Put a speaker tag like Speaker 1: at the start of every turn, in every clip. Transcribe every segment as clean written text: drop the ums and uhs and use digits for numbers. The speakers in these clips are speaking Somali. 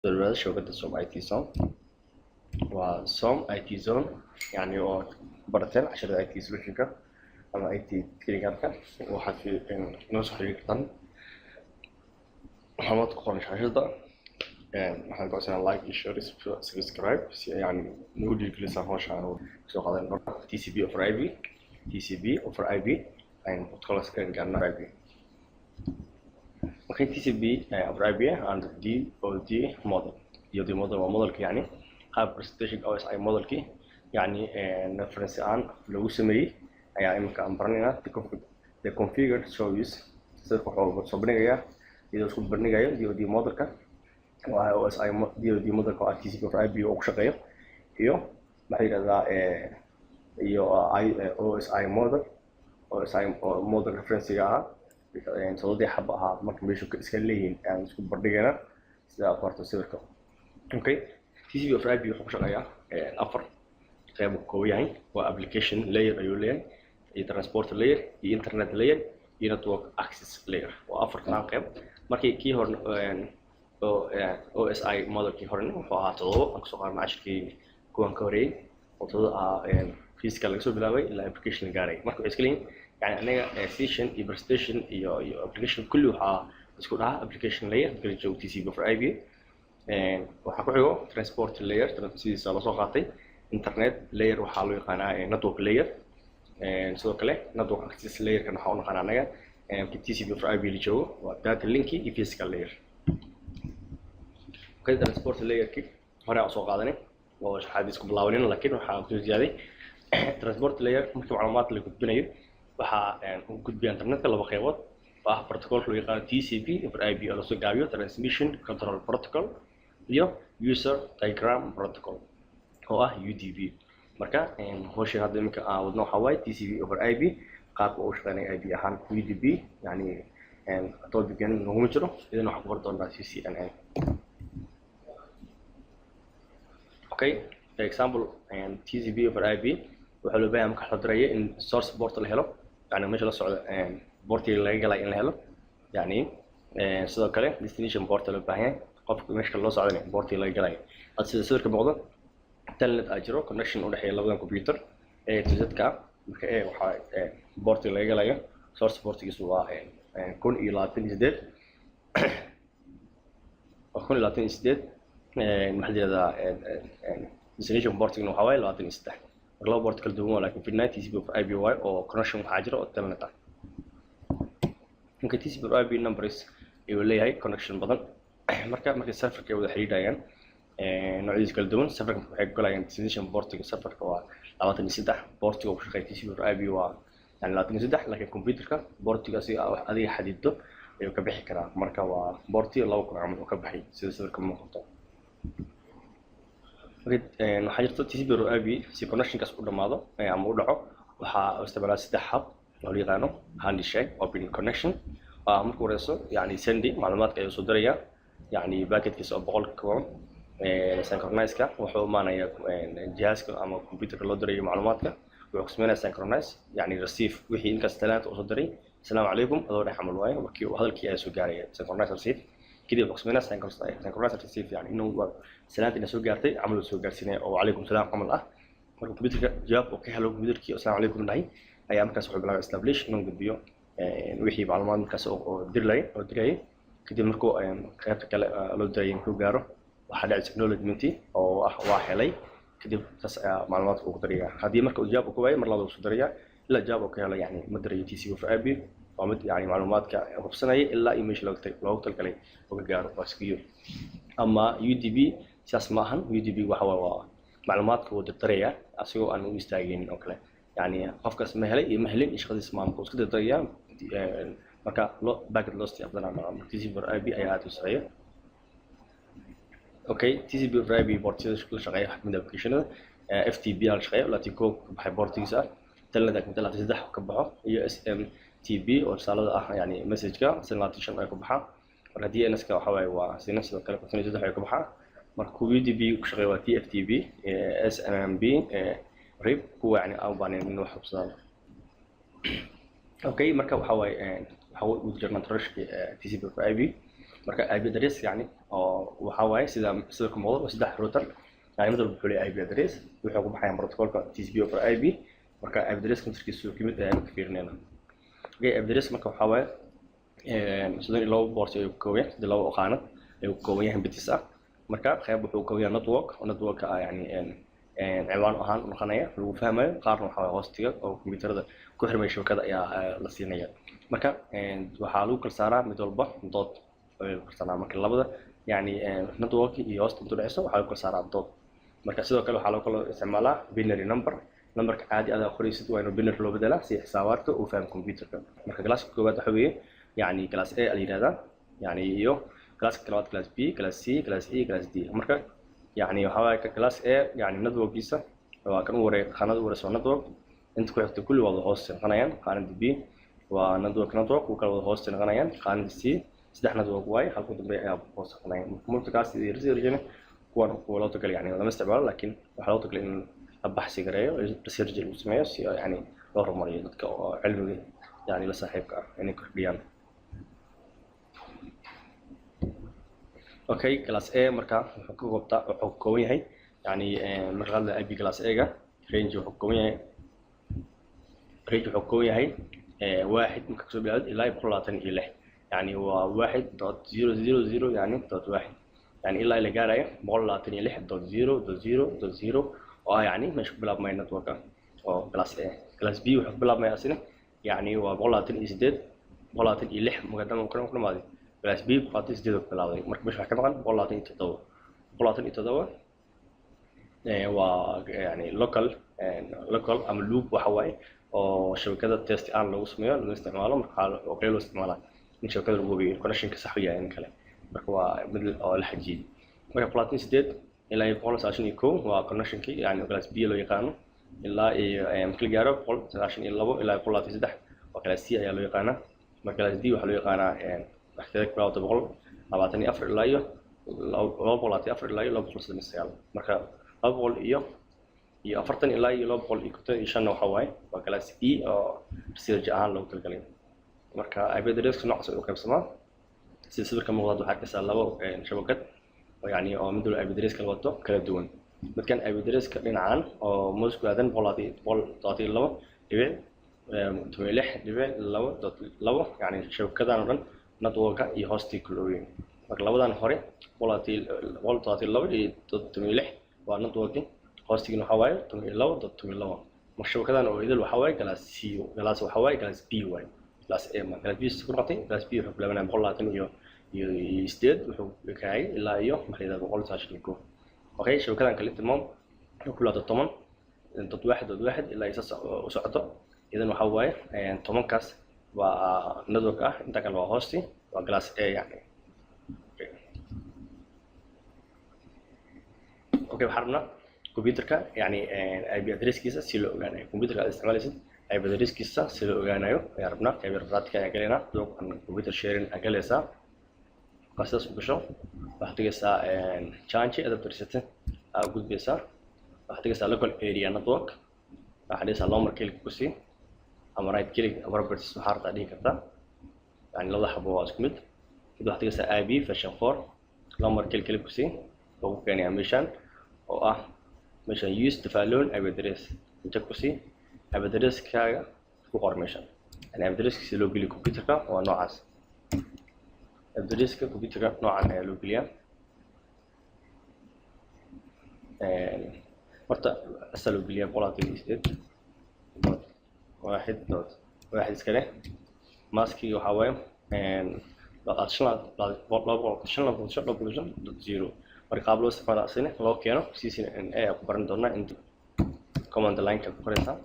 Speaker 1: دلوقتي شبكة سوم اي تي زون وسوم اي تي زون يعني هو برتين عشان اي تي سولوشنka ama اي تي كلينيكالka waxaad fi noo soo xiriiri kartaan waxaad ku qoran shaashada waxaad go'aysaa like iyo share subscribe si yani nagu dhiirigelisaa hawsha aan soo qaadan TCP over IP TCP over IP and podcast kan gaarna IP okay TCP over IP and DoD model DoD model waa modelka yani qaab presentation OSI modelki يعني reference aan lagu sameeyay ayaa imika aan baranayna the configured service sida wuxuu soo bandhigayaa iyadoo isku bandhigayo DoD modelka waa OSI DoD modelka oo TCP over IP oo ku shaqeeyo iyo maxay yiraahdaa iyo OSI model reference-ga ah saddex xab ah marka meesha iska leeyihiin aan isku bandhigayna sida afarta sawirka okay TCP over IP wuxuu ku shaqeeyaa afar qayb kooban yahay waa application layer ayuu leeyahay iyo transport layer iyo internet layer iyo network access layer waa afar qayb markii kii hore OSI modelkii hore wuxuu ahaa todoba aan kusoo qaadnay cashirkii kuwan ka horeeyay oo todoba physical laga soo bilaabay ilaa application gaaray marka waxay iska leeyihiin yani anaga session iyo presentation iyo application kulli waxaa isku dhaha application layer kala joogo TCP over IP waxaa ku xigo transport layer sidiisa la soo qaatay internet layer waxaa loo yaqaanaa network layer sidoo kale network access layer kan waxaa u naqaanaa anaga TCP over IP la joogo waa data link iyo physical layer okay transport layer ki hore aan soo qaadanay oo sharaxaadiis ku bilaabanayna laakiin waxaa ku ziyaaday transport layer markii macluumaad la gudbinayo waxaa u gudbiya internetka laba qaybood waa protocol loo yaqaan TCP over IP oo la soo gaabiyo transmission control protocol iyo user diagram protocol oo ah UDP marka hawsha hadda imika wadno waxa waaye TCP over IP qaabka uu shaqeynaya IP ahaan UDP yani topican nagu jiro idan waxa ku bar doonaa CCNA okay for example TCP over IP waxa loo baahan marka la dirayo in source port la helo yani meesha la socdo portiga laga galay in la helo yani sidoo kale destination port la baahan qofka meesha loo socdo portiga laga galay hada sida sawirka muuqdo telnet ajiro connection u dhaxeeya labadan computer tizadka marka waxa portiga laga galayo source portigiisu waa 1028 maxdiyada destination portiga waxa waaye 23 laba port kala duwan laakiin fidnaa TCP over IP oo connection waxa jira oo telnet ah marka TCP over IP numbers ayuu leeyahay connection badan marka serverka wada xiriirayaan noocyadiisa kala duwan serverka waxay galayaan destination portiga serverka waa 23 portiga uu shaqeeyo TCP over IP waa yani 23 laakiin computerka portiga si adiga xadido ayuu ka bixi karaa marka waa portiga laba kunaam oo ka baxay sida serverka muuqato waxaa jirta TCP over IP si connectionkaas u dhamaado ama u dhaco waxaa isticmaalaa saddex hab oo la yaqaano handshake open connection marka horeyso yani sending macluumaadka ayuu soo diraya yani packetkiisa oo 100 synchronize-ka wuxuu imaanaya jihaaska ama computerka loo dirayo macluumaadka wuxuu ku sameeyaa synchronize yani receive wixii inkaas talaanta uu soo diray assalaamu calaykum adoo dhaxamal waaye markii uu hadalkii ay soo gaaraya synchronize receive كده بقسمنا سينكرونايز ريسيف يعني انه سلامتي الناس جارتي عملوا سو جارسينا او عليكم سلام عمل marka computerka jawaab oo ka helo computerkii assalaamu calaykum dhahay ayaa markaas wuxuu bilaabay establish inuu gudbiyo wixii macluumaad markaas oo dirlay kadib markuu qaybta kale loo diray inuu gaaro waxa dhacay acknowledgement oo waa helay kadib taas macluumaadka uu dirayo hadii marka uu jawaab ku waayay mar labaad uu soo dirayo ila jawaab oo ka helo yani ma dirayo TCP over IP ومد يعني معلومات كقبسناي إلا إيميل لو تلقي وجار واسكيو أما UDP ساس ماهن UDP وحوا معلومات كود الطريقة أسيو أنو يستعين أوكله يعني قفكس مهلي يمهلين إيش قديس مام كوس كده الطريقة مكا لو باكت لوست يقدر نعمل TCP over IP أيات وسرية أوكي TCP over IP بورتيز كل شغال حد من الأبلكيشن FTP على شغال ولا تيكو بحي بورتيز تلنا مثلا تزدح وكبحه هي SMTP oo risaalada ah yani message-ka sinlaation ay ku baxaa marka DNS-ka waxa way waa sinnaas kale kontonida ay ku baxaa marka UDP ku shaqeeyo waa TFTP SMMB rib kuwa yani aan baahneen inuu xubsadaan okay marka waxa way waxa uu jirnaa trashki TCP over IP marka IP address yani oo waxa waaye sida ku muuqdo saddex router يعني مثل بحولي IP address wuxuu ku baxayaa protocolka TCP over IP marka IP address kontarkiisu kamid ah ka fiirnayna IP address marka waxa waaye sidoo loo boorto ay ku kooban sida loo qaanad ay ku kooban yahay bits ah marka qayb wuxuu kooban yahay network yani ciwaan ahaan noqonaya lagu fahmayo qaarna waxa waaye hostiga oo kombiyuutarada ku xirmay shabakada ayaa la siinaya marka waxa lagu kala saaraa mid walba dood kala saaraa marka labada yani network iyo host inta dhexeyso waxa lagu kala saaraa dood marka sidoo kale waxa loo kala isticmaalaa binary numberka caadi ah qoraysid waa inuu binary loo bedelaa si xisaabaadka uu fahmo kombiyuutarka marka class koowaad waxa weeye يعني class A اللي هذا يعني يو class كلمات class B class C class E class D مركا يعني هواي كclass A يعني network جيسا وكان ورا خانات ورا سو network انت كنت كل وضع host قنايان خانة B network وكل وضع host قنايان خانة C سدح network واي هل كنت بيع host قنايان مركا كاس يرجع كون ولا تقل يعني ولا مستعمل لكن وحاول تقل إن أبحث قريه research المسمية يعني دور مريض علمي يعني لصاحبك يعني كرديان اوكي كلاس A marka wuxuu ka goobtaa wuxuu ka kooban yahay yani marxaladda IP class A ga range wuxuu ka kooban yahay waaxid marka soo bilaawd ilaa 126 yani waa 1.000 yani .1 yani ilaa la gaarayo 126.0.0.0 oo yani meesha ku bilaabmay network oo class A class B wuxuu ku bilaabmay asina يعني و126 maadaama uu ku dhamaaday class B 126 bilaawday marka meesha waxa ka maqan 127 waa yani local ama loop waxa waaye oo shabakada test aan lagu sameeyo lagu isticmaalo marka oo kale loo isticmaalo in shabakada lagu hubiyo connection ka sax u yahay in kale marka waa mid oo la xajiyo marka 128 ilaa 191 waa connection ki yani class B loo yaqaano ilaa marka la gaaro 192 ilaa 123 oo class C ayaa loo yaqaanaa marka class D waxa loo yaqaanaa waxteeda ku bilowdo 124 ilaa 224 ilaa 239 marka 200 iyo 40 ilaa 255 waxa waaye waa class E oo research ahaan loogu talagalay marka IP address noocaas oo qaybsamaa sida sawirka muuqda waxa ka soo labo shabakad oo yani oo mid walba IP address kala wato kala duwan midkan IP address ka dhinacaan oo moosku aadan 132.6.2.2 yani shabakadan oo dhan network iyo hosting kulooyin marka labadan hore 132.6 waa network hosting waxa waaye 2.2.2 marka shabakadan oo idil waxa waaye class C class waxa waaye class B waaye class A ma class B ku noqotay class B wuxuu bilaabana 128 wuxuu kaay ilaa iyo maxay 191 okay shabakadan kale tilmaam كلها تطمن تطويحد إلا يساس وسعته إذا وحواي طمن كاس ونذوق أنت كان هوستي وكلاس A يعني أوكي بحرنا كمبيوتر كا يعني IP address كيسة سيلو أجانا كمبيوتر كا استعماله IP address كيسة سيلو أجانا يعرفنا كيف يرفعت كا أجلنا دوك كمبيوتر شيرين أجلسا قصص وكشو بحتاجسا chance إذا بترسته أقول بيسا بحتاجسا local area network بحتاجسا لامر كليك كوسي أما right كليك أما ربط سحارة تعديه كذا يعني لو ضحى بواسكمد كده بحتاجسا IP version 4 لامر كليك كوسي هو كان يعملشان أو مشان use تفعلون IP address نتكوسي IP address كاجا كوكورميشن يعني IP address كسي لو بيلي كمبيوتر كا ونوعاس IP address كمبيوتر كا نوعا لو بيليا مرتا أسألوا بليا قولاتي الإستيد واحد إسكاله ماسكي وحواي شلون مرقابلو استفادة سنة لو كانوا سيسين إن أي أكبرن دونا إنت كوماند لاين كقرصة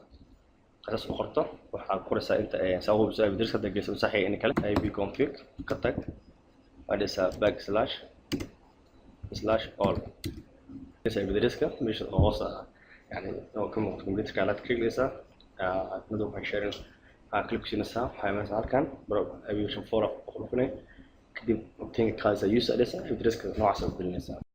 Speaker 1: أساس أخرته وحقرصة إنت سووا بزاف بدرس هذا جالس صحيح إن كله أي بي config كتك هذا سا /all بس بدرس كه مش غاصة يعني لو كم كمبيوتر كانت كليسة ندوب هالشيرين كليك سينسها هاي مثلا كان برو أبي يشوف فورا أخرجني كده ممكن كذا يوسع لسه بدرس كه نوع سب بالنسبة